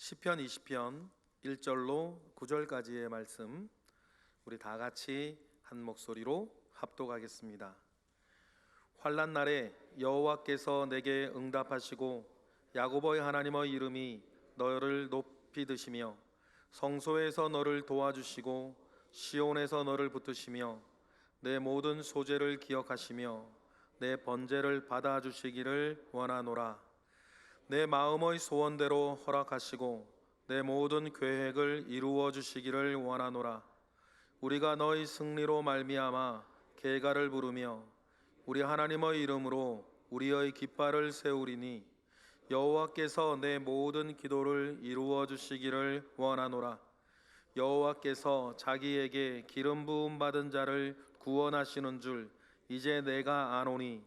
시편 20편 1절로 9절까지의 말씀 우리 다 같이 한 목소리로 합독하겠습니다. 환난 날에 여호와께서 내게 응답하시고 야고보의 하나님의 이름이 너를 높이 드시며 성소에서 너를 도와주시고 시온에서 너를 붙드시며 내 모든 소재를 기억하시며 내 번제를 받아주시기를 원하노라. 내 마음의 소원대로 허락하시고 내 모든 계획을 이루어 주시기를 원하노라. 우리가 너의 승리로 말미암아 계가를 부르며 우리 하나님의 이름으로 우리의 깃발을 세우리니 여호와께서 내 모든 기도를 이루어 주시기를 원하노라. 여호와께서 자기에게 기름 부음 받은 자를 구원하시는 줄 이제 내가 아노니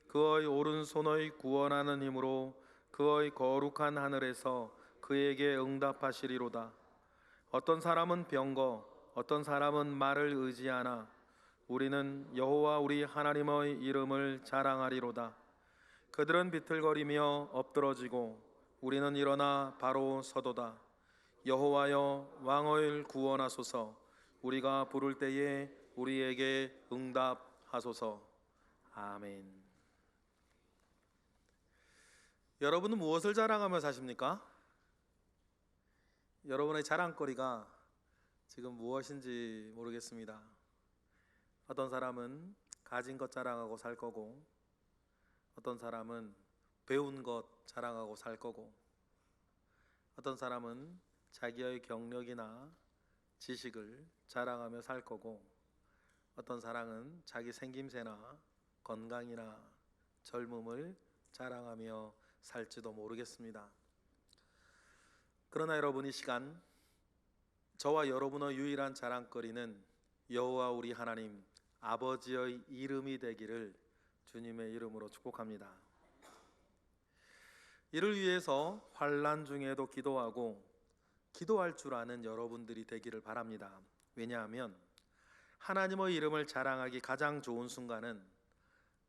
그의 오른손의 구원하는 힘으로 그의 거룩한 하늘에서 그에게 응답하시리로다. 어떤 사람은 병거, 어떤 사람은 말을 의지하나 우리는 여호와 우리 하나님의 이름을 자랑하리로다. 그들은 비틀거리며 엎드러지고 우리는 일어나 바로 서도다. 여호와여 왕을 구원하소서. 우리가 부를 때에 우리에게 응답하소서. 아멘. 여러분은 무엇을 자랑하며 사십니까? 여러분의 자랑거리가 지금 무엇인지 모르겠습니다. 어떤 사람은 가진 것 자랑하고 살 거고, 어떤 사람은 배운 것 자랑하고 살 거고, 어떤 사람은 자기의 경력이나 지식을 자랑하며 살 거고, 어떤 사람은 자기 생김새나 건강이나 젊음을 자랑하며 살지도 모르겠습니다. 그러나 여러분, 이 시간 저와 여러분의 유일한 자랑거리는 여호와 우리 하나님 아버지의 이름이 되기를 주님의 이름으로 축복합니다. 이를 위해서 환난 중에도 기도하고 기도할 줄 아는 여러분들이 되기를 바랍니다. 왜냐하면 하나님의 이름을 자랑하기 가장 좋은 순간은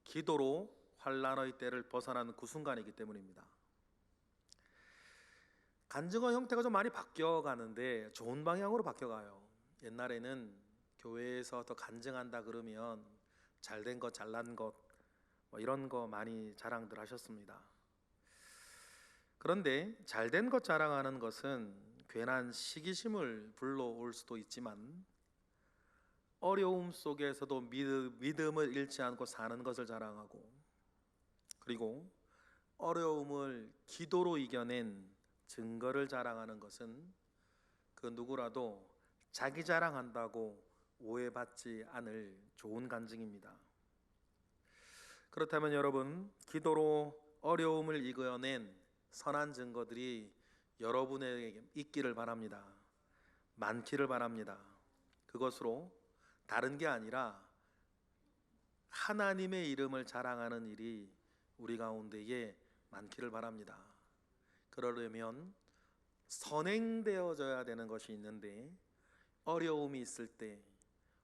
기도로 환난의 때를 벗어나는 그 순간이기 때문입니다. 간증의 형태가 좀 많이 바뀌어가는데 좋은 방향으로 바뀌어가요. 옛날에는 교회에서 더 간증한다 그러면 잘된 것, 잘난 것 이런 거 많이 자랑들 하셨습니다. 그런데 잘된 것 자랑하는 것은 괜한 시기심을 불러올 수도 있지만 어려움 속에서도 믿음을 잃지 않고 사는 것을 자랑하고, 그리고 어려움을 기도로 이겨낸 증거를 자랑하는 것은 그 누구라도 자기 자랑한다고 오해받지 않을 좋은 간증입니다. 그렇다면 여러분, 기도로 어려움을 이겨낸 선한 증거들이 여러분에게 있기를 바랍니다. 많기를 바랍니다. 그것으로 다른 게 아니라 하나님의 이름을 자랑하는 일이 우리 가운데에 많기를 바랍니다. 그러려면 선행되어져야 되는 것이 있는데, 어려움이 있을 때,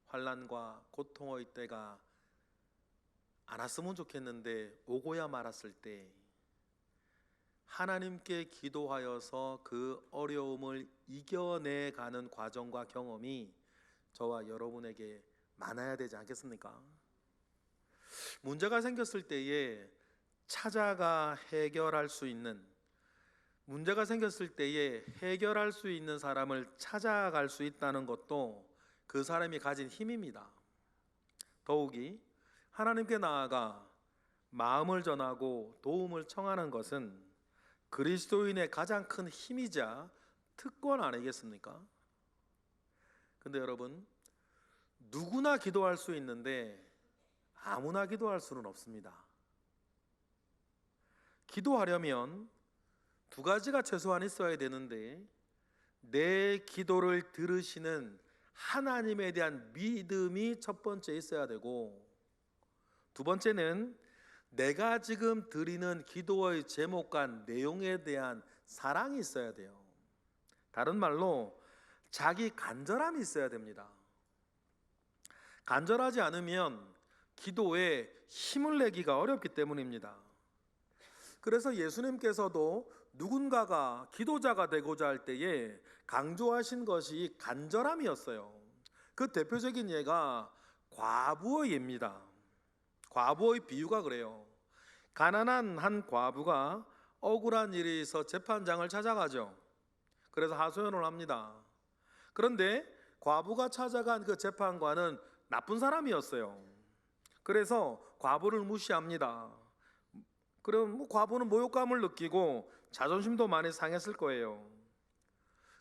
환난과 고통의 때가 안 왔으면 좋겠는데 오고야 말았을 때 하나님께 기도하여서 그 어려움을 이겨내가는 과정과 경험이 저와 여러분에게 많아야 되지 않겠습니까? 문제가 생겼을 때에 찾아가 해결할 수 있는, 문제가 생겼을 때에 해결할 수 있는 사람을 찾아갈 수 있다는 것도 그 사람이 가진 힘입니다. 더욱이 하나님께 나아가 마음을 전하고 도움을 청하는 것은 그리스도인의 가장 큰 힘이자 특권 아니겠습니까? 근데 여러분, 누구나 기도할 수 있는데 아무나 기도할 수는 없습니다. 기도하려면 두 가지가 최소한 있어야 되는데, 내 기도를 들으시는 하나님에 대한 믿음이 첫 번째 있어야 되고, 두 번째는 내가 지금 드리는 기도의 제목과 내용에 대한 사랑이 있어야 돼요. 다른 말로 자기 간절함이 있어야 됩니다. 간절하지 않으면 기도에 힘을 내기가 어렵기 때문입니다. 그래서 예수님께서도 누군가가 기도자가 되고자 할 때에 강조하신 것이 간절함이었어요. 그 대표적인 예가 과부의 예입니다. 과부의 비유가 그래요. 가난한 한 과부가 억울한 일이 있어 재판장을 찾아가죠. 그래서 하소연을 합니다. 그런데 과부가 찾아간 그 재판관은 나쁜 사람이었어요. 그래서 과부를 무시합니다. 그럼 과부는 모욕감을 느끼고 자존심도 많이 상했을 거예요.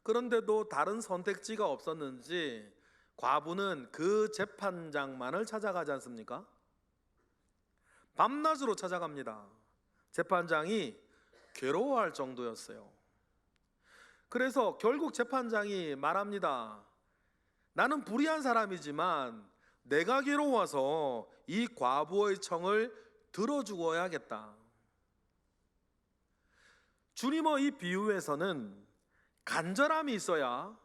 그런데도 다른 선택지가 없었는지 과부는 그 재판장만을 찾아가지 않습니까? 밤낮으로 찾아갑니다. 재판장이 괴로워할 정도였어요. 그래서 결국 재판장이 말합니다. 나는 불의한 사람이지만 내가 괴로워서 이 과부의 청을 들어주어야겠다. 주님의 이 비유에서는 간절함이 있어야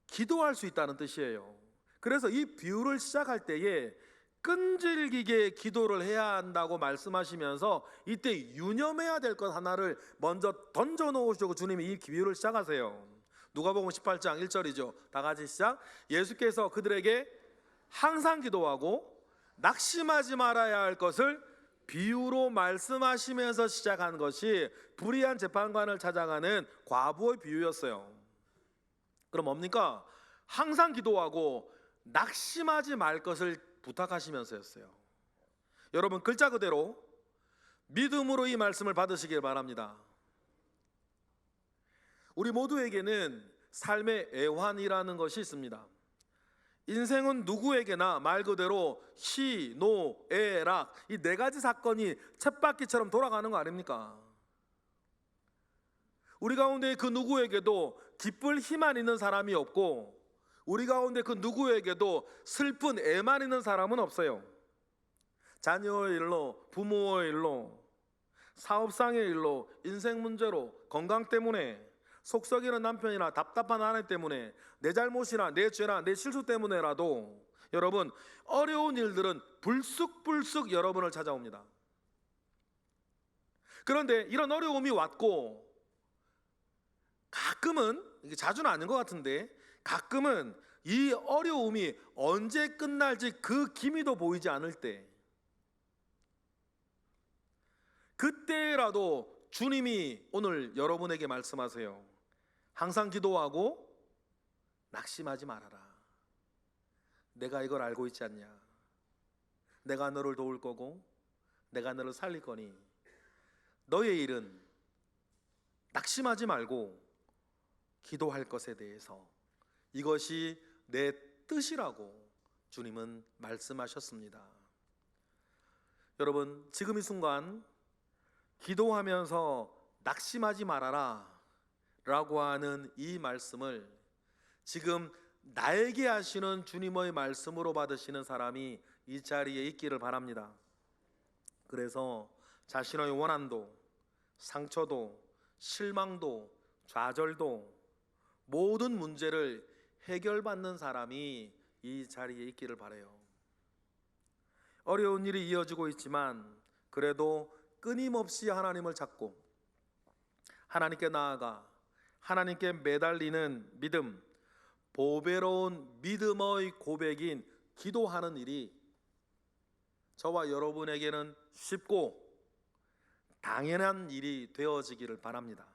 기도할 수 있다는 뜻이에요. 그래서 이 비유를 시작할 때에 끈질기게 기도를 해야 한다고 말씀하시면서 이때 유념해야 될 것 하나를 먼저 던져 놓으시고 주님이 이 비유를 시작하세요. 누가복음 18장 1절이죠. 다 같이 시작. 예수께서 그들에게 항상 기도하고 낙심하지 말아야 할 것을 비유로 말씀하시면서 시작한 것이 불의한 재판관을 찾아가는 과부의 비유였어요. 그럼 뭡니까? 항상 기도하고 낙심하지 말 것을 부탁하시면서였어요. 여러분 글자 그대로 믿음으로 이 말씀을 받으시길 바랍니다. 우리 모두에게는 삶의 애환이라는 것이 있습니다. 인생은 누구에게나 말 그대로 시, 노, 애, 락 이 네 가지 사건이 쳇바퀴처럼 돌아가는 거 아닙니까? 우리 가운데 그 누구에게도 기쁠 희만 있는 사람이 없고 우리 가운데 그 누구에게도 슬픈 애만 있는 사람은 없어요. 자녀의 일로, 부모의 일로, 사업상의 일로, 인생 문제로, 건강 때문에, 속 썩이는 남편이나 답답한 아내 때문에, 내 잘못이나 내 죄나 내 실수 때문에라도 여러분 어려운 일들은 불쑥불쑥 여러분을 찾아옵니다. 그런데 이런 어려움이 왔고 가끔은, 이게 자주는 아닌 것 같은데 가끔은 이 어려움이 언제 끝날지 그 기미도 보이지 않을 때, 그때라도 주님이 오늘 여러분에게 말씀하세요. 항상 기도하고 낙심하지 말아라. 내가 이걸 알고 있지 않냐? 내가 너를 도울 거고 내가 너를 살릴 거니 너의 일은 낙심하지 말고 기도할 것에 대해서 이것이 내 뜻이라고 주님은 말씀하셨습니다. 여러분 지금 이 순간 기도하면서 낙심하지 말아라 라고 하는 이 말씀을 지금 나에게 하시는 주님의 말씀으로 받으시는 사람이 이 자리에 있기를 바랍니다. 그래서 자신의 원한도, 상처도, 실망도, 좌절도 모든 문제를 해결받는 사람이 이 자리에 있기를 바라요. 어려운 일이 이어지고 있지만 그래도 끊임없이 하나님을 찾고 하나님께 나아가 하나님께 매달리는 믿음, 보배로운 믿음의 고백인 기도하는 일이 저와 여러분에게는 쉽고 당연한 일이 되어지기를 바랍니다.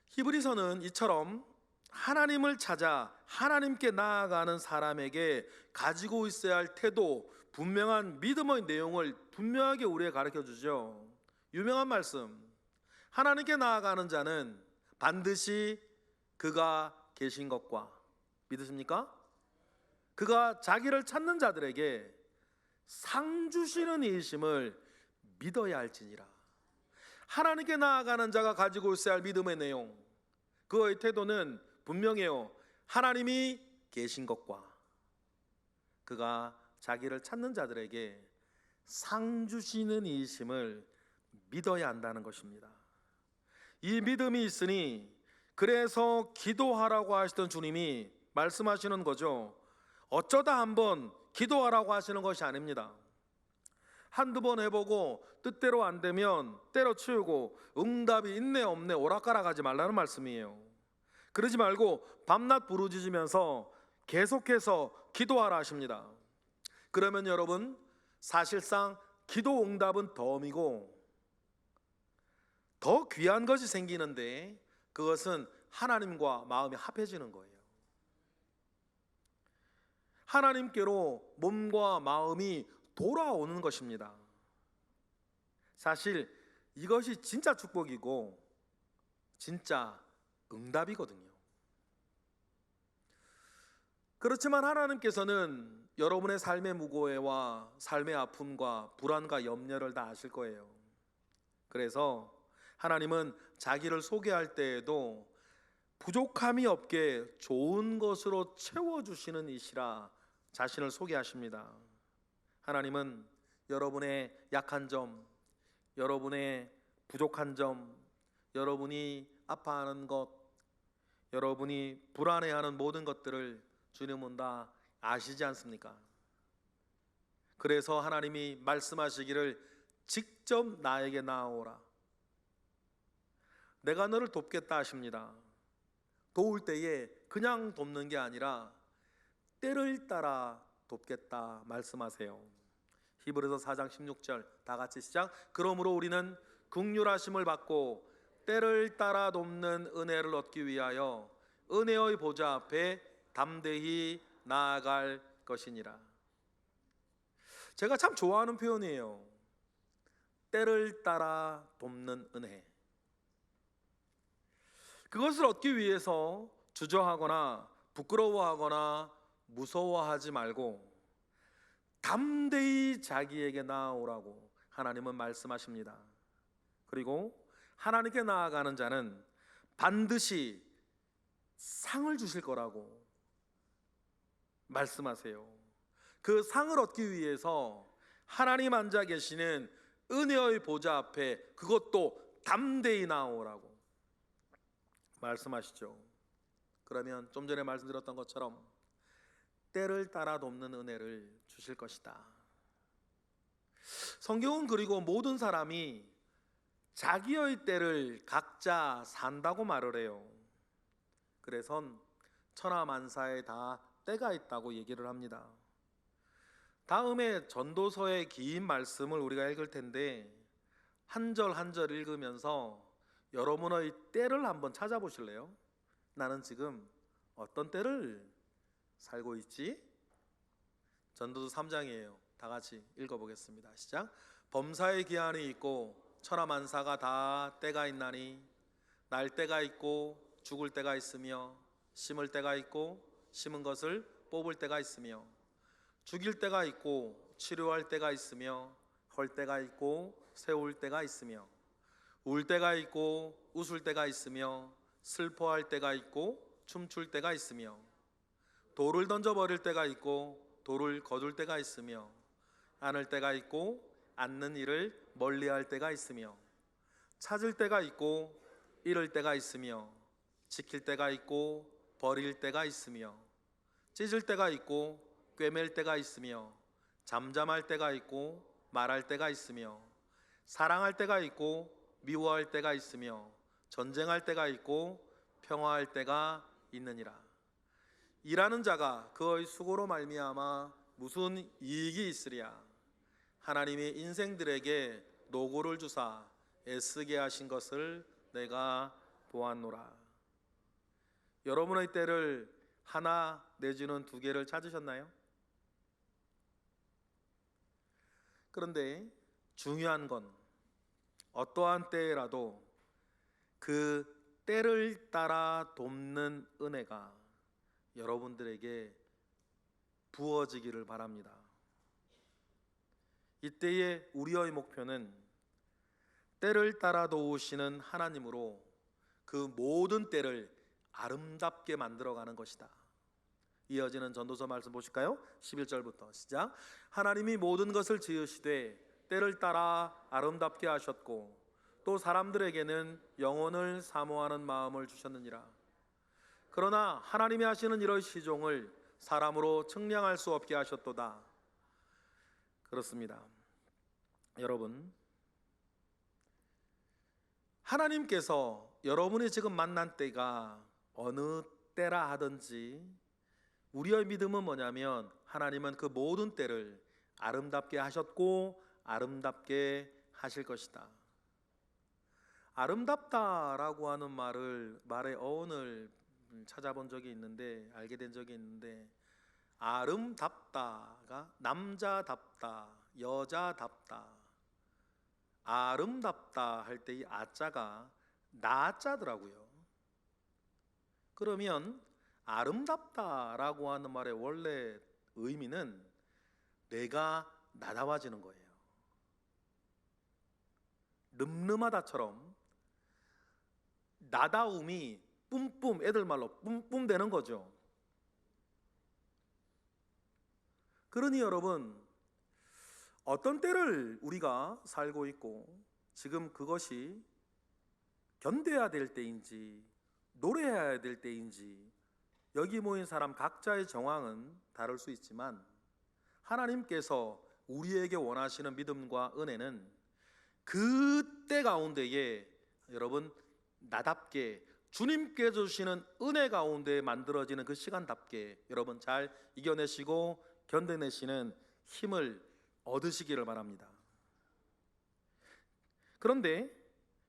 히브리서는 이처럼 하나님을 찾아 하나님께 나아가는 사람에게 가지고 있어야 할 태도, 분명한 믿음의 내용을 분명하게 우리에게 가르쳐 주죠. 유명한 말씀, 하나님께 나아가는 자는 반드시 그가 계신 것과, 믿으십니까? 그가 자기를 찾는 자들에게 상 주시는 이심을 믿어야 할지니라. 하나님께 나아가는 자가 가지고 있어야 할 믿음의 내용, 그의 태도는 분명해요. 하나님이 계신 것과 그가 자기를 찾는 자들에게 상 주시는 이심을 믿어야 한다는 것입니다. 이 믿음이 있으니 그래서 기도하라고 하시던 주님이 말씀하시는 거죠. 어쩌다 한번 기도하라고 하시는 것이 아닙니다. 한두 번 해보고 뜻대로 안 되면 때려치우고 응답이 있네 없네 오락가락 하지 말라는 말씀이에요. 그러지 말고 밤낮 부르짖으면서 계속해서 기도하라 하십니다. 그러면 여러분, 사실상 기도 응답은 덤이고 더 귀한 것이 생기는데, 그것은 하나님과 마음이 합해지는 거예요. 하나님께로 몸과 마음이 돌아오는 것입니다. 사실 이것이 진짜 축복이고 진짜 응답이거든요. 그렇지만 하나님께서는 여러분의 삶의 무고해와 삶의 아픔과 불안과 염려를 다 아실 거예요. 그래서 하나님은 자기를 소개할 때에도 부족함이 없게 좋은 것으로 채워주시는 이시라 자신을 소개하십니다. 하나님은 여러분의 약한 점, 여러분의 부족한 점, 여러분이 아파하는 것, 여러분이 불안해하는 모든 것들을 주님은 다 아시지 않습니까? 그래서 하나님이 말씀하시기를 직접 나에게 나아오라, 내가 너를 돕겠다 하십니다. 도울 때에 그냥 돕는 게 아니라 때를 따라 돕겠다 말씀하세요. 히브리서 4장 16절 다 같이 시작. 그러므로 우리는 긍휼하심을 받고 때를 따라 돕는 은혜를 얻기 위하여 은혜의 보좌 앞에 담대히 나아갈 것이니라. 제가 참 좋아하는 표현이에요. 때를 따라 돕는 은혜. 그것을 얻기 위해서 주저하거나 부끄러워하거나 무서워하지 말고 담대히 자기에게 나아오라고 하나님은 말씀하십니다. 그리고 하나님께 나아가는 자는 반드시 상을 주실 거라고 말씀하세요. 그 상을 얻기 위해서 하나님 앉아 계시는 은혜의 보좌 앞에 그것도 담대히 나아오라고 말씀하시죠. 그러면 좀 전에 말씀드렸던 것처럼 때를 따라 돕는 은혜를 주실 것이다. 성경은 그리고 모든 사람이 자기의 때를 각자 산다고 말을 해요. 그래서 천하만사에 다 때가 있다고 얘기를 합니다. 다음에 전도서의 긴 말씀을 우리가 읽을 텐데 한 절 한 절 읽으면서 여러분의 때를 한번 찾아보실래요? 나는 지금 어떤 때를 살고 있지? 전도서 3장이에요. 다 같이 읽어보겠습니다. 시작. 범사의 기한이 있고 천하만사가 다 때가 있나니 날 때가 있고 죽을 때가 있으며 심을 때가 있고 심은 것을 뽑을 때가 있으며 죽일 때가 있고 치료할 때가 있으며 헐 때가 있고 세울 때가 있으며 울 때가 있고 웃을 때가 있으며 슬퍼할 때가 있고 춤출 때가 있으며 돌을 던져버릴 때가 있고 돌을 거둘 때가 있으며 안을 때가 있고 앉는 일을 멀리할 때가 있으며 찾을 때가 있고 잃을 때가 있으며 지킬 때가 있고 버릴 때가 있으며 찢을 때가 있고 꿰맬 때가 있으며 잠잠할 때가 있고 말할 때가 있으며 사랑할 때가 있고 미워할 때가 있으며 전쟁할 때가 있고 평화할 때가 있느니라. 일하는 자가 그의 수고로 말미암아 무슨 이익이 있으랴. 하나님이 인생들에게 노고를 주사 애쓰게 하신 것을 내가 보았노라. 여러분의 때를 하나 내지는 두 개를 찾으셨나요? 그런데 중요한 건 어떠한 때라도 그 때를 따라 돕는 은혜가 여러분들에게 부어지기를 바랍니다. 이때의 우리의 목표는 때를 따라 도우시는 하나님으로 그 모든 때를 아름답게 만들어가는 것이다. 이어지는 전도서 말씀 보실까요? 11절부터 시작. 하나님이 모든 것을 지으시되 때를 따라 아름답게 하셨고 또 사람들에게는 영혼을 사모하는 마음을 주셨느니라. 그러나 하나님이 하시는 이런 시종을 사람으로 측량할 수 없게 하셨도다. 그렇습니다. 여러분, 하나님께서 여러분이 지금 만난 때가 어느 때라 하든지 우리의 믿음은 뭐냐면 하나님은 그 모든 때를 아름답게 하셨고 아름답게 하실 것이다. 아름답다라고 하는 말의 어원을 찾아본 적이 있는데, 알게 된 적이 있는데, 아름답다가 남자답다, 여자답다. 아름답다 할 때 이 아자가 나자더라고요. 그러면 아름답다라고 하는 말의 원래 의미는 내가 나다워지는 거예요. 늠름하다처럼 나다움이 뿜뿜, 애들 말로 뿜뿜 되는 거죠. 그러니 여러분, 어떤 때를 우리가 살고 있고 지금 그것이 견뎌야 될 때인지 노래해야 될 때인지 여기 모인 사람 각자의 정황은 다를 수 있지만 하나님께서 우리에게 원하시는 믿음과 은혜는 그때 가운데에 여러분 나답게 주님께 주시는 은혜 가운데 만들어지는 그 시간답게 여러분 잘 이겨내시고 견뎌내시는 힘을 얻으시기를 바랍니다. 그런데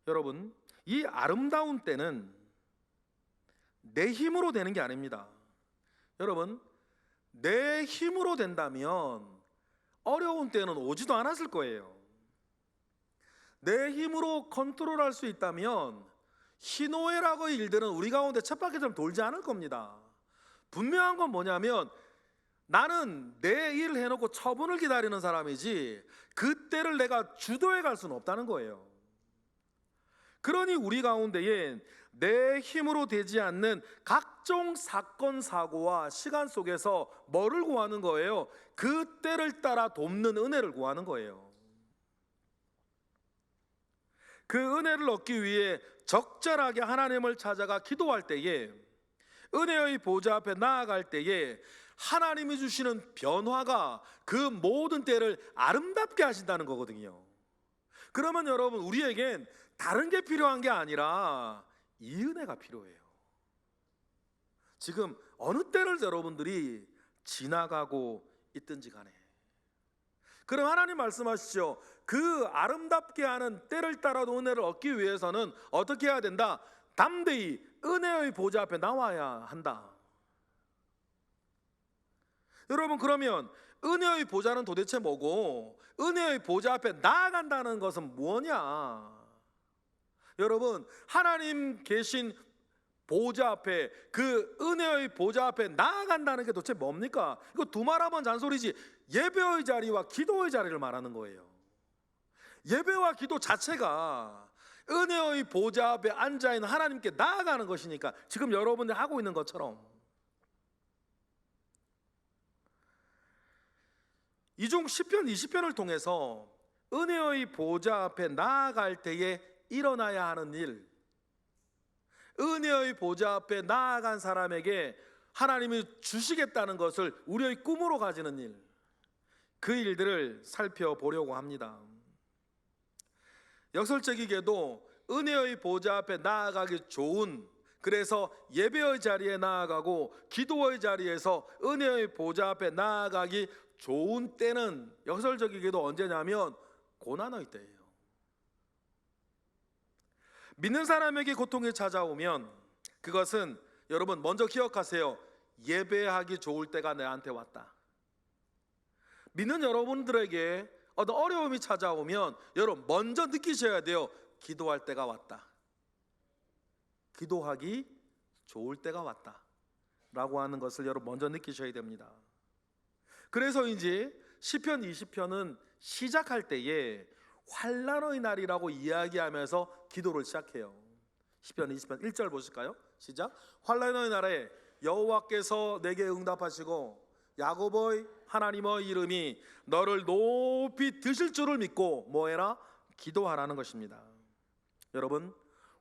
여러분, 이 아름다운 때는 내 힘으로 되는 게 아닙니다. 여러분, 내 힘으로 된다면 어려운 때는 오지도 않았을 거예요. 내 힘으로 컨트롤할 수 있다면 희노애락의 일들은 우리 가운데 쳇바퀴처럼 돌지 않을 겁니다. 분명한 건 뭐냐면 나는 내 일을 해놓고 처분을 기다리는 사람이지 그 때를 내가 주도해 갈 수는 없다는 거예요. 그러니 우리 가운데에 내 힘으로 되지 않는 각종 사건 사고와 시간 속에서 뭐를 구하는 거예요? 그 때를 따라 돕는 은혜를 구하는 거예요. 그 은혜를 얻기 위해 적절하게 하나님을 찾아가 기도할 때에 은혜의 보좌 앞에 나아갈 때에 하나님이 주시는 변화가 그 모든 때를 아름답게 하신다는 거거든요. 그러면 여러분, 우리에겐 다른 게 필요한 게 아니라 이 은혜가 필요해요. 지금 어느 때를 여러분들이 지나가고 있든지 간에 그럼 하나님 말씀하시죠. 그 아름답게 하는 때를 따라도 은혜를 얻기 위해서는 어떻게 해야 된다? 담대히 은혜의 보좌 앞에 나와야 한다. 여러분, 그러면 은혜의 보좌는 도대체 뭐고 은혜의 보좌 앞에 나아간다는 것은 뭐냐? 여러분, 하나님 계신 보좌 앞에, 그 은혜의 보좌 앞에 나아간다는 게 도대체 뭡니까? 이거 두말하면 잔소리지. 예배의 자리와 기도의 자리를 말하는 거예요. 예배와 기도 자체가 은혜의 보좌 앞에 앉아있는 하나님께 나아가는 것이니까 지금 여러분들 하고 있는 것처럼 이중 시편 20편을 통해서 은혜의 보좌 앞에 나아갈 때에 일어나야 하는 일, 은혜의 보좌 앞에 나아간 사람에게 하나님이 주시겠다는 것을 우리의 꿈으로 가지는 일, 그 일들을 살펴보려고 합니다. 역설적이게도 은혜의 보좌 앞에 나아가기 좋은, 그래서 예배의 자리에 나아가고 기도의 자리에서 은혜의 보좌 앞에 나아가기 좋은 때는 역설적이게도 언제냐면 고난의 때예요. 믿는 사람에게 고통이 찾아오면 그것은 여러분 먼저 기억하세요. 예배하기 좋을 때가 내한테 왔다. 믿는 여러분들에게 어떤 어려움이 찾아오면 여러분 먼저 느끼셔야 돼요. 기도할 때가 왔다. 기도하기 좋을 때가 왔다 라고 하는 것을 여러분 먼저 느끼셔야 됩니다. 그래서 이제 시편 20편은 시작할 때에 환난의 날이라고 이야기하면서 기도를 시작해요. 시편 20편 1절 보실까요? 시작. 환난의 날에 여호와께서 내게 응답하시고 야곱의 하나님의 이름이 너를 높이 드실 줄을 믿고 뭐해라? 기도하라는 것입니다. 여러분,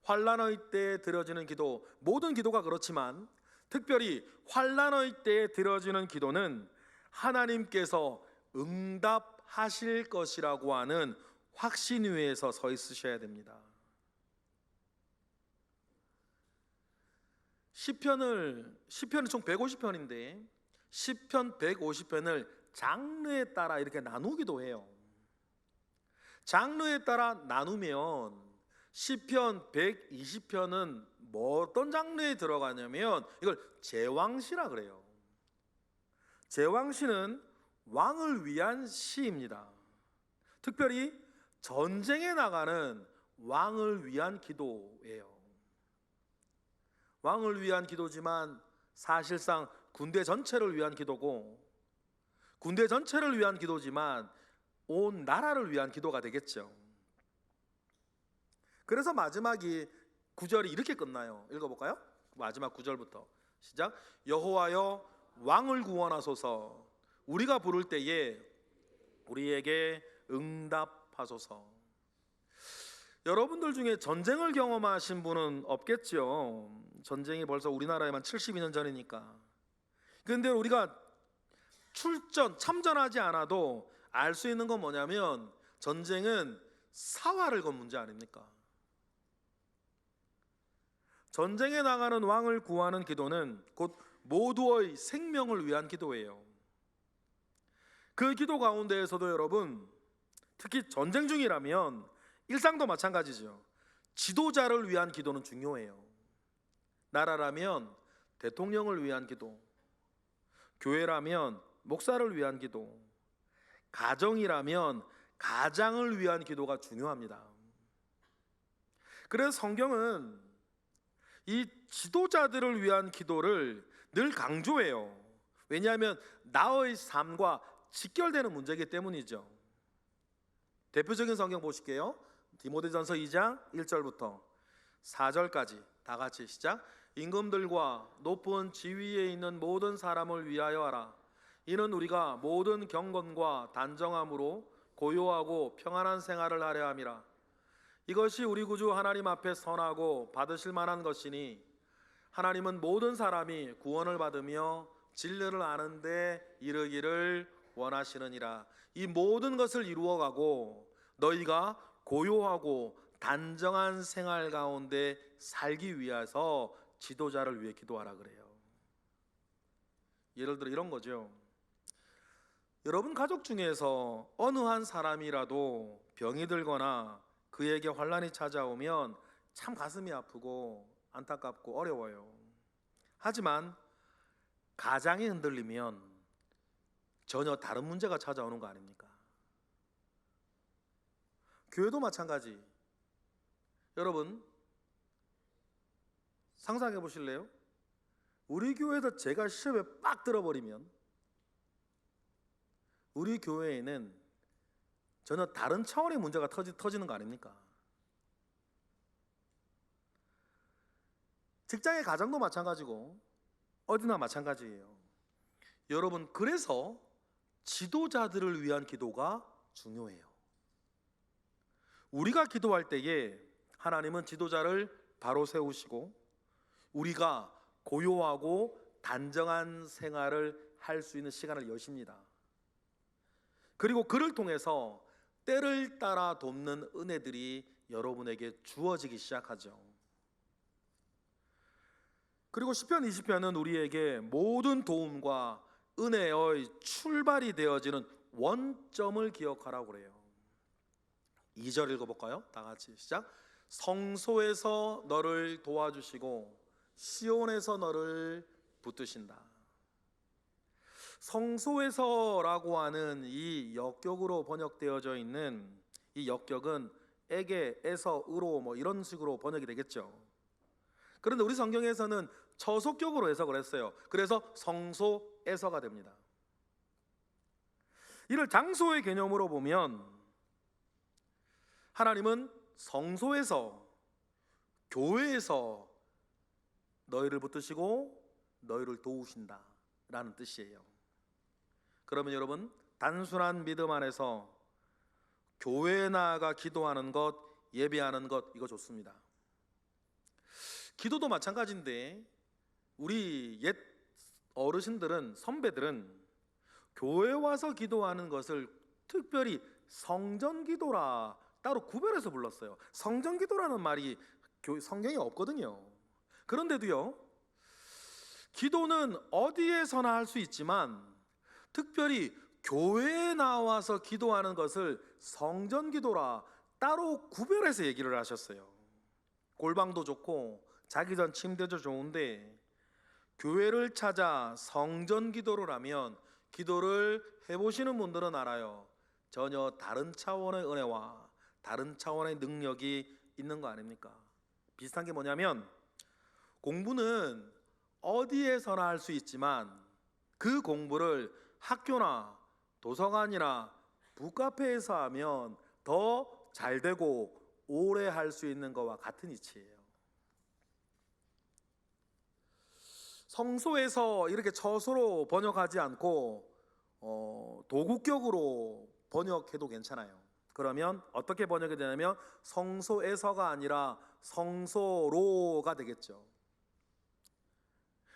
환난의 때에 드려지는 기도, 모든 기도가 그렇지만 특별히 환난의 때에 드려지는 기도는 하나님께서 응답하실 것이라고 하는 확신 위에서 서 있으셔야 됩니다. 시편은 총 150편인데 시편 150편을 장르에 따라 이렇게 나누기도 해요. 장르에 따라 나누면 시편 120편은 어떤 장르에 들어가냐면 이걸 제왕시라 그래요. 제왕시는 왕을 위한 시입니다. 특별히 전쟁에 나가는 왕을 위한 기도예요. 왕을 위한 기도지만 사실상 군대 전체를 위한 기도고, 군대 전체를 위한 기도지만 온 나라를 위한 기도가 되겠죠. 그래서 마지막이 9절이 이렇게 끝나요. 읽어볼까요? 마지막 9절부터 시작. 여호와여 왕을 구원하소서. 우리가 부를 때에 우리에게 응답하소서. 여러분들 중에 전쟁을 경험하신 분은 없겠죠. 전쟁이 벌써 우리나라에만 72년 전이니까. 그런데 우리가 참전하지 않아도 알 수 있는 건 뭐냐면 전쟁은 사활을 건 문제 아닙니까? 전쟁에 나가는 왕을 구하는 기도는 곧 모두의 생명을 위한 기도예요. 그 기도 가운데에서도 여러분, 특히 전쟁 중이라면 일상도 마찬가지죠. 지도자를 위한 기도는 중요해요. 나라라면 대통령을 위한 기도, 교회라면 목사를 위한 기도, 가정이라면 가장을 위한 기도가 중요합니다. 그래서 성경은 이 지도자들을 위한 기도를 늘 강조해요. 왜냐하면 나의 삶과 직결되는 문제이기 때문이죠. 대표적인 성경 보실게요. 디모데전서 2장 1절부터 4절까지 다 같이 시작. 임금들과 높은 지위에 있는 모든 사람을 위하여 하라. 이는 우리가 모든 경건과 단정함으로 고요하고 평안한 생활을 하려 함이라. 이것이 우리 구주 하나님 앞에 선하고 받으실 만한 것이니 하나님은 모든 사람이 구원을 받으며 진리를 아는 데 이르기를 원하시느니라. 이 모든 것을 이루어가고 너희가 고요하고 단정한 생활 가운데 살기 위해서 지도자를 위해 기도하라 그래요. 예를 들어 이런 거죠. 여러분 가족 중에서 어느 한 사람이라도 병이 들거나 그에게 환난이 찾아오면 참 가슴이 아프고 안타깝고 어려워요. 하지만 가장이 흔들리면 전혀 다른 문제가 찾아오는 거 아닙니까? 교회도 마찬가지. 여러분 상상해 보실래요? 우리 교회에서 제가 시험에 빡 들어버리면 우리 교회에는 전혀 다른 차원의 문제가 터지는 거 아닙니까? 직장의 가정도 마찬가지고 어디나 마찬가지예요. 여러분 그래서 지도자들을 위한 기도가 중요해요. 우리가 기도할 때에 하나님은 지도자를 바로 세우시고 우리가 고요하고 단정한 생활을 할 수 있는 시간을 여십니다. 그리고 그를 통해서 때를 따라 돕는 은혜들이 여러분에게 주어지기 시작하죠. 그리고 시편 20편은 우리에게 모든 도움과 은혜의 출발이 되어지는 원점을 기억하라고 그래요. 2절 읽어볼까요? 다 같이 시작. 성소에서 너를 도와주시고 시온에서 너를 붙드신다. 성소에서라고 하는 이 역격으로 번역되어져 있는 이 역격은 에게, 에서, 으로 뭐 이런 식으로 번역이 되겠죠. 그런데 우리 성경에서는 저속격으로 해석을 했어요. 그래서 성소에서가 됩니다. 이를 장소의 개념으로 보면 하나님은 성소에서, 교회에서 너희를 붙드시고 너희를 도우신다 라는 뜻이에요. 그러면 여러분 단순한 믿음 안에서 교회에 나아가 기도하는 것, 예배하는 것 이거 좋습니다. 기도도 마찬가지인데 우리 옛 어르신들은, 선배들은 교회 와서 기도하는 것을 특별히 성전 기도라 따로 구별해서 불렀어요. 성전기도라는 말이 성경에 없거든요. 그런데도요, 기도는 어디에서나 할 수 있지만 특별히 교회에 나와서 기도하는 것을 성전기도라 따로 구별해서 얘기를 하셨어요. 골방도 좋고 자기 전 침대도 좋은데 교회를 찾아 성전기도를 하면, 기도를 해보시는 분들은 알아요, 전혀 다른 차원의 은혜와 다른 차원의 능력이 있는 거 아닙니까? 비슷한 게 뭐냐면, 공부는 어디에서나 할 수 있지만 그 공부를 학교나 도서관이나 북카페에서 하면 더 잘 되고 오래 할 수 있는 것과 같은 이치예요. 성소에서 이렇게 처소로 번역하지 않고 도국격으로 번역해도 괜찮아요. 그러면 어떻게 번역이 되냐면 성소에서가 아니라 성소로가 되겠죠.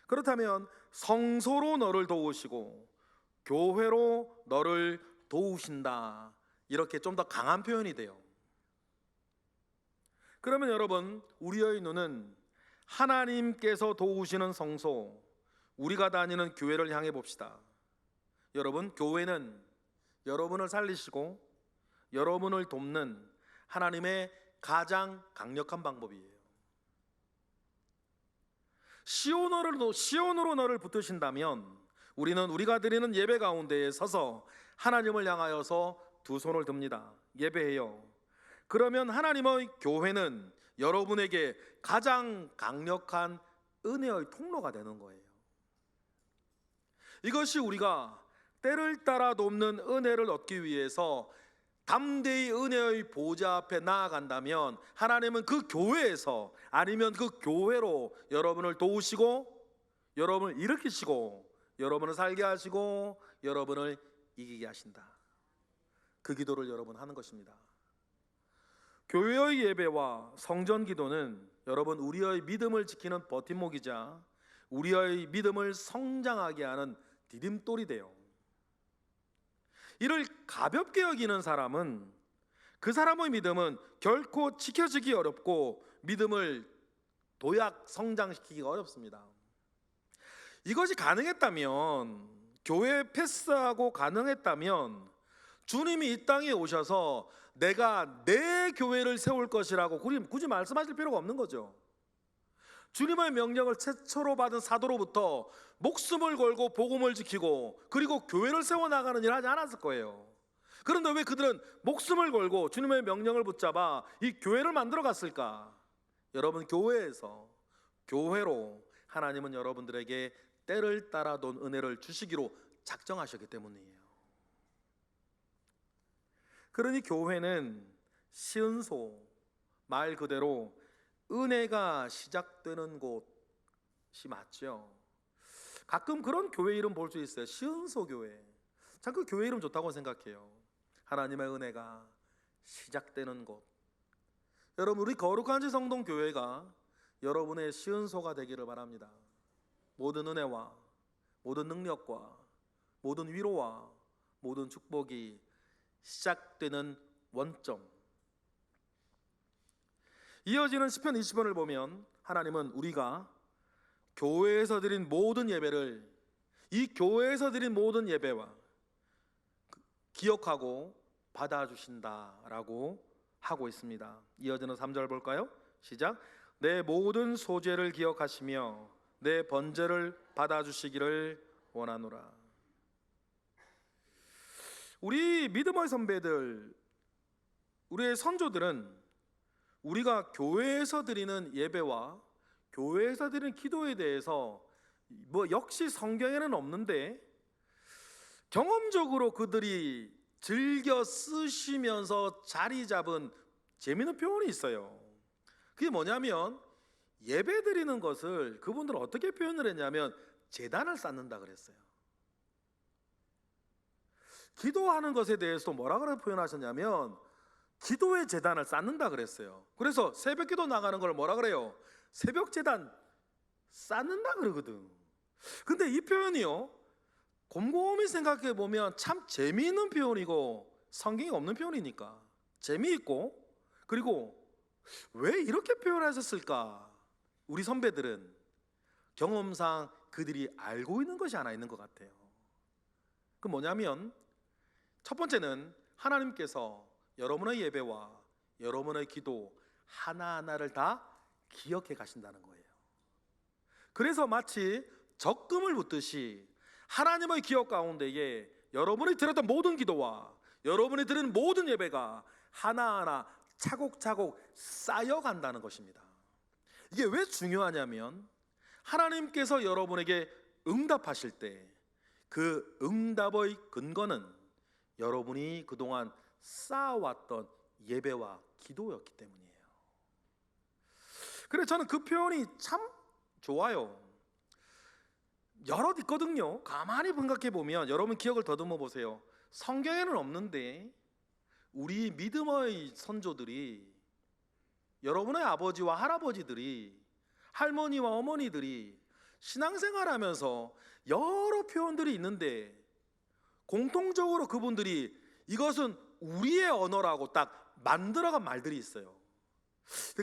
그렇다면 성소로 너를 도우시고 교회로 너를 도우신다, 이렇게 좀 더 강한 표현이 돼요. 그러면 여러분, 우리의 눈은 하나님께서 도우시는 성소, 우리가 다니는 교회를 향해 봅시다. 여러분, 교회는 여러분을 살리시고 여러분을 돕는 하나님의 가장 강력한 방법이에요. 시온으로 너를 붙드신다면 우리는 우리가 드리는 예배 가운데에 서서 하나님을 향하여서 두 손을 듭니다. 예배해요. 그러면 하나님의 교회는 여러분에게 가장 강력한 은혜의 통로가 되는 거예요. 이것이 우리가 때를 따라 돕는 은혜를 얻기 위해서 담대히 은혜의 보좌 앞에 나아간다면, 하나님은 그 교회에서, 아니면 그 교회로 여러분을 도우시고 여러분을 일으키시고 여러분을 살게 하시고 여러분을 이기게 하신다. 그 기도를 여러분 하는 것입니다. 교회의 예배와 성전 기도는 여러분, 우리의 믿음을 지키는 버팀목이자 우리의 믿음을 성장하게 하는 디딤돌이 돼요. 이를 가볍게 여기는 사람은, 그 사람의 믿음은 결코 지켜지기 어렵고 믿음을 도약 성장시키기가 어렵습니다. 이것이 가능했다면, 교회 패스하고 가능했다면 주님이 이 땅에 오셔서 내가 내 교회를 세울 것이라고 굳이 말씀하실 필요가 없는 거죠. 주님의 명령을 최초로 받은 사도로부터 목숨을 걸고 복음을 지키고 그리고 교회를 세워나가는 일을 하지 않았을 거예요. 그런데 왜 그들은 목숨을 걸고 주님의 명령을 붙잡아 이 교회를 만들어 갔을까? 여러분, 교회에서, 교회로 하나님은 여러분들에게 때를 따라 돈 은혜를 주시기로 작정하셨기 때문이에요. 그러니 교회는 시은소, 말 그대로 은혜가 시작되는 곳이 맞죠. 가끔 그런 교회 이름 볼 수 있어요. 시은소 교회. 참 그 교회 이름 좋다고 생각해요. 하나님의 은혜가 시작되는 곳. 여러분, 우리 거룩한 지 성동 교회가 여러분의 시은소가 되기를 바랍니다. 모든 은혜와 모든 능력과 모든 위로와 모든 축복이 시작되는 원점. 이어지는 시편 20편을 보면 하나님은 우리가 교회에서 드린 모든 예배를, 이 교회에서 드린 모든 예배와 기억하고 받아주신다라고 하고 있습니다. 이어지는 3절 볼까요? 시작. 내 모든 소재를 기억하시며 내 번제를 받아주시기를 원하노라. 우리 믿음의 선배들, 우리의 선조들은 우리가 교회에서 드리는 예배와 교회에서 드리는 기도에 대해서 역시 성경에는 없는데 경험적으로 그들이 즐겨 쓰시면서 자리 잡은 재미있는 표현이 있어요. 그게 뭐냐면, 예배 드리는 것을 그분들은 어떻게 표현을 했냐면 제단을 쌓는다 그랬어요. 기도하는 것에 대해서 뭐라고 표현하셨냐면 기도의 제단을 쌓는다 그랬어요. 그래서 새벽 기도 나가는 걸 뭐라 그래요? 새벽 제단 쌓는다 그러거든. 근데 이 표현이요, 곰곰이 생각해 보면 참 재미있는 표현이고 성경에 없는 표현이니까 재미있고 그리고 왜 이렇게 표현하셨을까? 우리 선배들은 경험상 그들이 알고 있는 것이 하나 있는 것 같아요. 그 뭐냐면 첫 번째는 하나님께서 여러분의 예배와 여러분의 기도 하나하나를 다 기억해 가신다는 거예요. 그래서 마치 적금을 붓듯이 하나님의 기억 가운데에 여러분이 드렸던 모든 기도와 여러분이 드린 모든 예배가 하나하나 차곡차곡 쌓여간다는 것입니다. 이게 왜 중요하냐면 하나님께서 여러분에게 응답하실 때 그 응답의 근거는 여러분이 그동안 쌓아왔던 예배와 기도였기 때문이에요. 그래서 저는 그 표현이 참 좋아요. 여럿 있거든요. 가만히 생각해 보면 여러분 기억을 더듬어 보세요. 성경에는 없는데 우리 믿음의 선조들이, 여러분의 아버지와 할아버지들이, 할머니와 어머니들이 신앙생활하면서 여러 표현들이 있는데 공통적으로 그분들이 이것은 우리의 언어라고 딱 만들어간 말들이 있어요.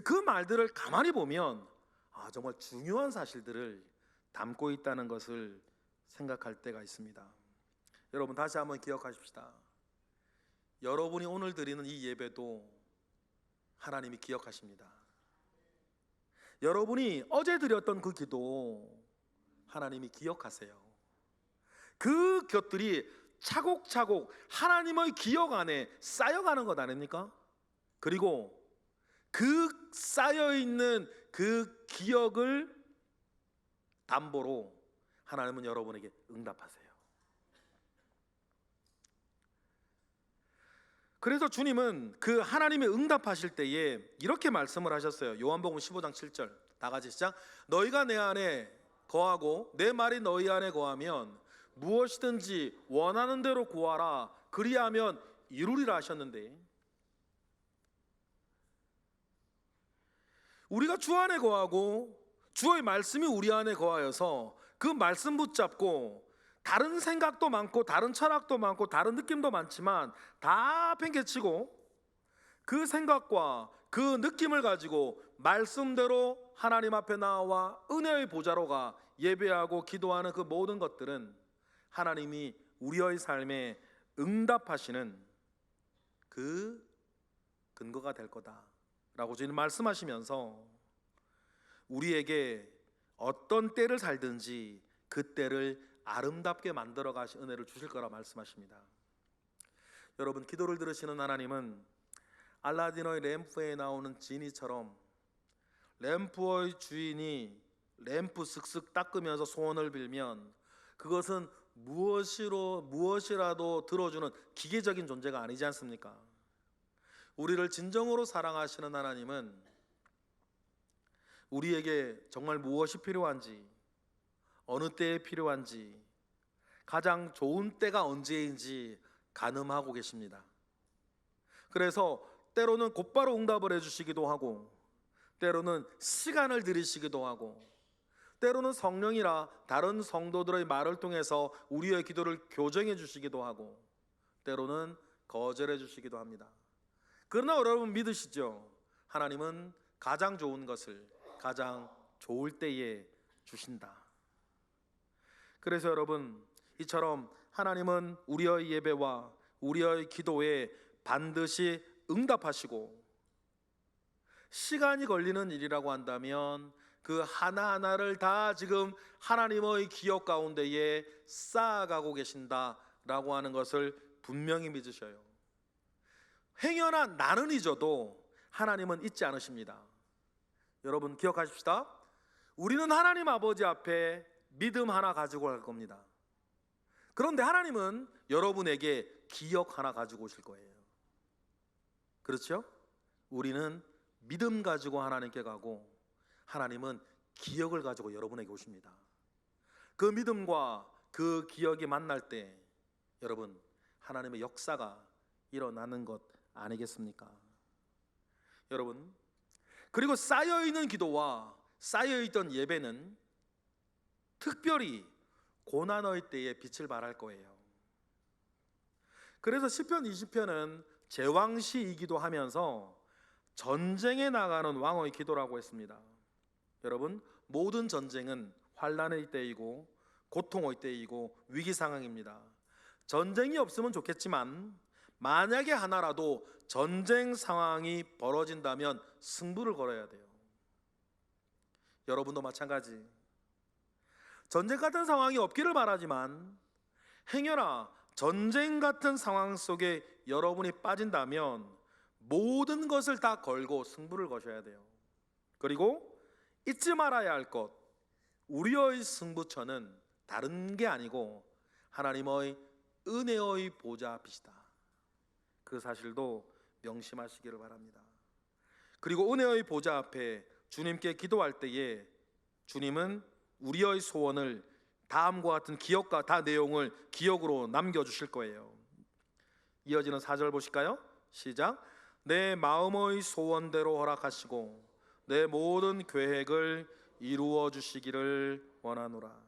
그 말들을 가만히 보면 정말 중요한 사실들을 담고 있다는 것을 생각할 때가 있습니다. 여러분 다시 한번 기억하십시다. 여러분이 오늘 드리는 이 예배도 하나님이 기억하십니다. 여러분이 어제 드렸던 그 기도 하나님이 기억하세요. 그 것들이 차곡차곡 하나님의 기억 안에 쌓여가는 것 아닙니까? 그리고 그 쌓여있는 그 기억을 담보로 하나님은 여러분에게 응답하세요. 그래서 주님은 그 하나님의 응답하실 때에 이렇게 말씀을 하셨어요. 요한복음 15장 7절 다 같이 시작. 너희가 내 안에 거하고 내 말이 너희 안에 거하면 무엇이든지 원하는 대로 구하라 그리하면 이루리라 하셨는데, 우리가 주 안에 거하고 주의 말씀이 우리 안에 거하여서 그 말씀 붙잡고 다른 생각도 많고 다른 철학도 많고 다른 느낌도 많지만 다 팽개치고 그 생각과 그 느낌을 가지고 말씀대로 하나님 앞에 나와 은혜의 보좌로 가 예배하고 기도하는 그 모든 것들은 하나님이 우리의 삶에 응답하시는 그 근거가 될 거다라고 주님 말씀하시면서 우리에게 어떤 때를 살든지 그 때를 아름답게 만들어 가신 은혜를 주실 거라 말씀하십니다. 여러분 기도를 들으시는 하나님은 알라딘의 램프에 나오는 지니처럼 램프의 주인이 램프 슥슥 닦으면서 소원을 빌면 그것은 무엇이라도 들어주는 기계적인 존재가 아니지 않습니까? 우리를 진정으로 사랑하시는 하나님은 우리에게 정말 무엇이 필요한지, 어느 때에 필요한지, 가장 좋은 때가 언제인지 가늠하고 계십니다. 그래서 때로는 곧바로 응답을 해주시기도 하고, 때로는 시간을 들이시기도 하고, 때로는 성령이라 다른 성도들의 말을 통해서 우리의 기도를 교정해 주시기도 하고, 때로는 거절해 주시기도 합니다. 그러나 여러분 믿으시죠? 하나님은 가장 좋은 것을 가장 좋을 때에 주신다. 그래서 여러분 이처럼 하나님은 우리의 예배와 우리의 기도에 반드시 응답하시고, 시간이 걸리는 일이라고 한다면 그 하나하나를 다 지금 하나님의 기억 가운데에 쌓아가고 계신다라고 하는 것을 분명히 믿으셔요. 행여나 나는 잊어도 하나님은 잊지 않으십니다. 여러분 기억하십시다. 우리는 하나님 아버지 앞에 믿음 하나 가지고 갈 겁니다. 그런데 하나님은 여러분에게 기억 하나 가지고 오실 거예요. 그렇죠? 우리는 믿음 가지고 하나님께 가고 하나님은 기억을 가지고 여러분에게 오십니다. 그 믿음과 그 기억이 만날 때 여러분 하나님의 역사가 일어나는 것 아니겠습니까? 여러분, 그리고 쌓여있는 기도와 쌓여있던 예배는 특별히 고난의 때에 빛을 발할 거예요. 그래서 시편 20편은 제왕시이기도 하면서 전쟁에 나가는 왕의 기도라고 했습니다. 여러분, 모든 전쟁은 환난의 때이고 고통의 때이고 위기 상황입니다. 전쟁이 없으면 좋겠지만 만약에 하나라도 전쟁 상황이 벌어진다면 승부를 걸어야 돼요. 여러분도 마찬가지. 전쟁 같은 상황이 없기를 바라지만 행여나 전쟁 같은 상황 속에 여러분이 빠진다면 모든 것을 다 걸고 승부를 거셔야 돼요. 그리고 잊지 말아야 할 것, 우리의 승부처는 다른 게 아니고 하나님의 은혜의 보좌 앞이시다. 그 사실도 명심하시기를 바랍니다. 그리고 은혜의 보좌 앞에 주님께 기도할 때에 주님은 우리의 소원을 다음과 같은 기억과 다 내용을 기억으로 남겨주실 거예요. 이어지는 4절 보실까요? 시작. 내 마음의 소원대로 허락하시고 내 모든 계획을 이루어 주시기를 원하노라.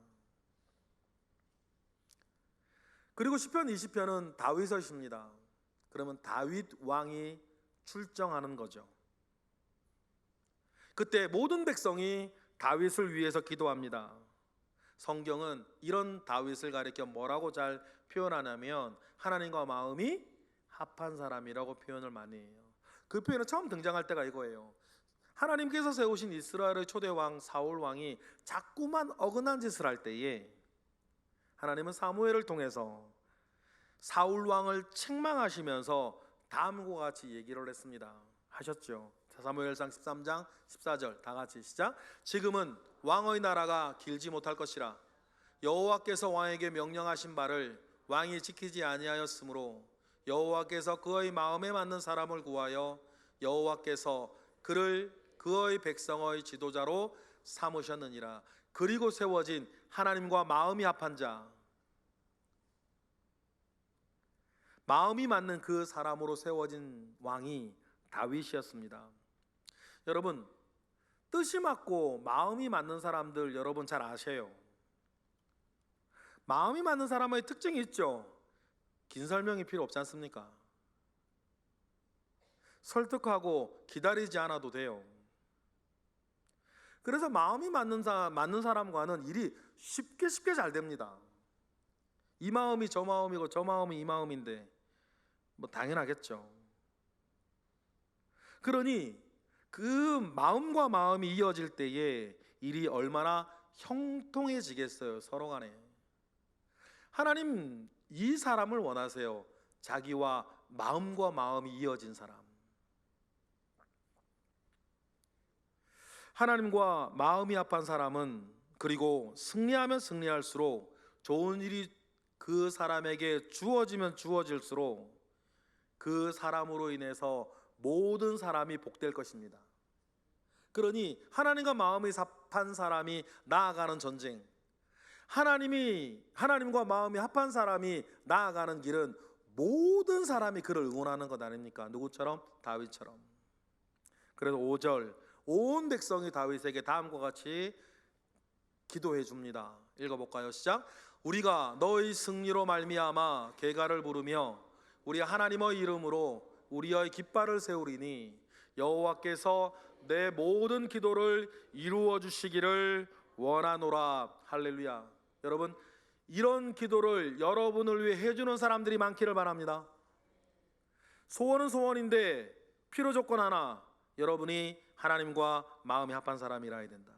그리고 시편 20편은 다윗의 시입니다. 그러면 다윗 왕이 출정하는 거죠. 그때 모든 백성이 다윗을 위해서 기도합니다. 성경은 이런 다윗을 가리켜 뭐라고 잘 표현하냐면 하나님과 마음이 합한 사람이라고 표현을 많이 해요. 그 표현은 처음 등장할 때가 이거예요. 하나님께서 세우신 이스라엘의 초대 왕 사울 왕이 자꾸만 어긋난 짓을 할 때에 하나님은 사무엘을 통해서 사울 왕을 책망하시면서 다음과 같이 얘기를 했습니다. 하셨죠. 사무엘상 13장 14절 다 같이 시작. 지금은 왕의 나라가 길지 못할 것이라 여호와께서 왕에게 명령하신 바를 왕이 지키지 아니하였으므로 여호와께서 그의 마음에 맞는 사람을 구하여 여호와께서 그를 그의 백성의 지도자로 삼으셨느니라. 그리고 세워진 하나님과 마음이 합한 자, 마음이 맞는 그 사람으로 세워진 왕이 다윗이었습니다. 여러분, 뜻이 맞고 마음이 맞는 사람들 여러분 잘 아세요. 마음이 맞는 사람의 특징이 있죠. 긴 설명이 필요 없지 않습니까? 설득하고 기다리지 않아도 돼요. 그래서 마음이 맞는 사람과는 일이 쉽게 잘 됩니다. 이 마음이 저 마음이고 저 마음이 이 마음인데 뭐 당연하겠죠. 그러니 그 마음과 마음이 이어질 때에 일이 얼마나 형통해지겠어요, 서로 간에. 하나님 이 사람을 원하세요. 자기와 마음과 마음이 이어진 사람. 하나님과 마음이 합한 사람은 그리고 승리하면 승리할수록 좋은 일이 그 사람에게 주어지면 주어질수록 그 사람으로 인해서 모든 사람이 복될 것입니다. 그러니 하나님과 마음이 합한 사람이 나아가는 전쟁, 하나님과 마음이 합한 사람이 나아가는 길은 모든 사람이 그를 응원하는 것 아닙니까? 누구처럼? 다윗처럼. 그래서 5절 온 백성이 다윗에게 다음과 같이 기도해 줍니다. 읽어볼까요? 시작. 우리가 너의 승리로 말미암아 계가를 부르며 우리 하나님의 이름으로 우리의 깃발을 세우리니 여호와께서 내 모든 기도를 이루어 주시기를 원하노라. 할렐루야. 여러분, 이런 기도를 여러분을 위해 해주는 사람들이 많기를 바랍니다. 소원은 소원인데 필요 조건 하나, 여러분이 하나님과 마음이 합한 사람이라 해야 된다.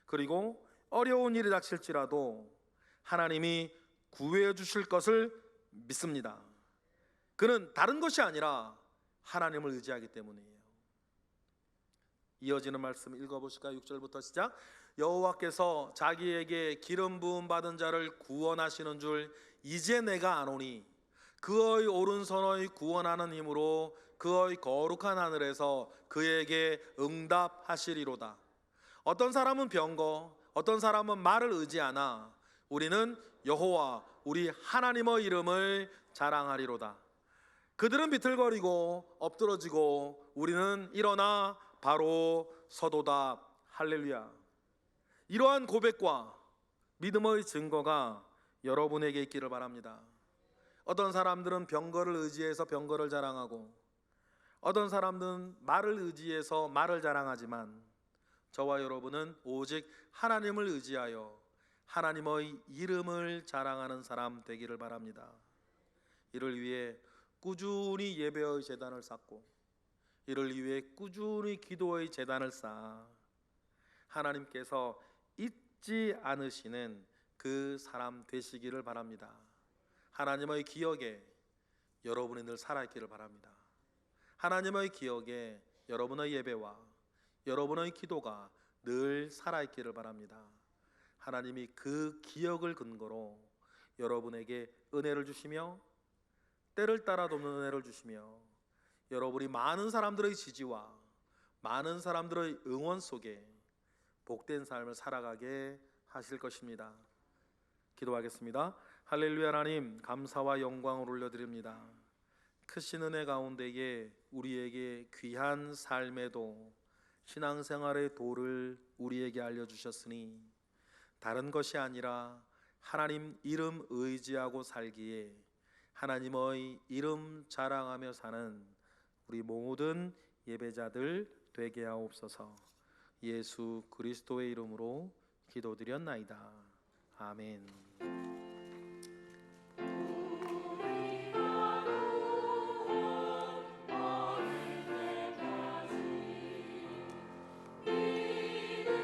그리고 어려운 일이 닥칠지라도 하나님이 구해 주실 것을 믿습니다. 그는 다른 것이 아니라 하나님을 의지하기 때문이에요. 이어지는 말씀 읽어보실까요? 6절부터 시작. 여호와께서 자기에게 기름 부음 받은 자를 구원하시는 줄 이제 내가 아노니 그의 오른손의 구원하는 힘으로 그의 거룩한 하늘에서 그에게 응답하시리로다. 어떤 사람은 병거, 어떤 사람은 말을 의지하나 우리는 여호와 우리 하나님의 이름을 자랑하리로다. 그들은 비틀거리고 엎드러지고 우리는 일어나 바로 서도다. 할렐루야. 이러한 고백과 믿음의 증거가 여러분에게 있기를 바랍니다. 어떤 사람들은 병거를 의지해서 병거를 자랑하고 어떤 사람들은 말을 의지해서 말을 자랑하지만 저와 여러분은 오직 하나님을 의지하여 하나님의 이름을 자랑하는 사람 되기를 바랍니다. 이를 위해 꾸준히 예배의 제단을 쌓고, 이를 위해 꾸준히 기도의 제단을 쌓아 하나님께서 잊지 않으시는 그 사람 되시기를 바랍니다. 하나님의 기억에 여러분이 늘 살아있기를 바랍니다. 하나님의 기억에 여러분의 예배와 여러분의 기도가 늘 살아있기를 바랍니다. 하나님이 그 기억을 근거로 여러분에게 은혜를 주시며 때를 따라 돕는 은혜를 주시며 여러분이 많은 사람들의 지지와 많은 사람들의 응원 속에 복된 삶을 살아가게 하실 것입니다. 기도하겠습니다. 할렐루야. 하나님, 감사와 영광을 올려드립니다. 크신 은혜 가운데에 우리에게 귀한 삶의 도, 신앙생활의 도를 우리에게 알려주셨으니 다른 것이 아니라 하나님 이름 의지하고 살기에 하나님의 이름 자랑하며 사는 우리 모든 예배자들 되게 하옵소서. 예수 그리스도의 이름으로 기도드렸나이다. 아멘.